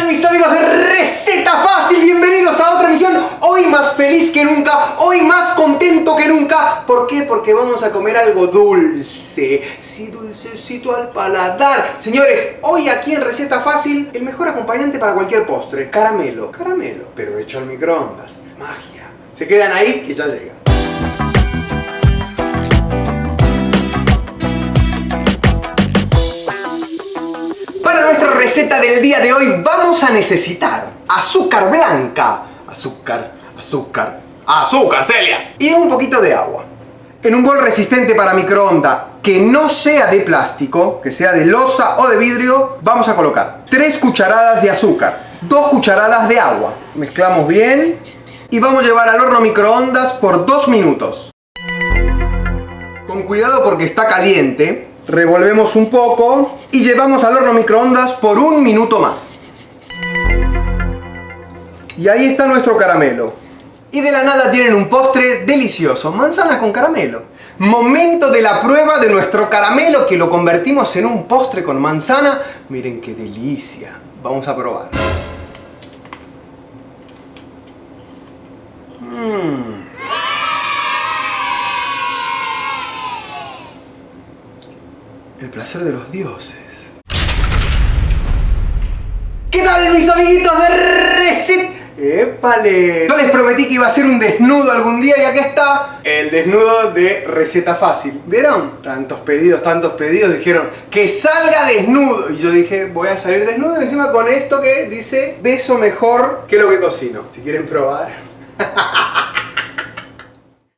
tal, mis amigos de Receta Fácil? Bienvenidos a otra emisión. Hoy más feliz que nunca, hoy más contento que nunca. ¿Por qué? Porque vamos a comer algo dulce. Sí, dulcecito al paladar. Señores, hoy aquí en Receta Fácil, el mejor acompañante para cualquier postre. Caramelo. Caramelo, pero hecho al microondas. Magia. Se quedan ahí que ya llega. Para nuestra receta del día de hoy vamos a necesitar azúcar blanca, azúcar, Celia, y un poquito de agua. En un bol resistente para microondas que no sea de plástico, que sea de loza o de vidrio, vamos a colocar 3 cucharadas de azúcar, 2 cucharadas de agua. Mezclamos bien y vamos a llevar al horno microondas por 2 minutos. Con cuidado porque está caliente. Revolvemos un poco y llevamos al horno microondas por 1 minuto más. Y ahí está nuestro caramelo. Y de la nada tienen un postre delicioso, manzana con caramelo. Momento de la prueba de nuestro caramelo que lo convertimos en un postre con manzana. Miren qué delicia. Vamos a probar. El placer de los dioses. ¿Qué tal, mis amiguitos de Receta? ¡Épale! Yo les prometí que iba a hacer un desnudo algún día y aquí está el desnudo de Receta Fácil. ¿Vieron? Tantos pedidos, dijeron que salga desnudo. Y yo dije, voy a salir desnudo encima con esto que dice beso mejor que lo que cocino. Si quieren probar.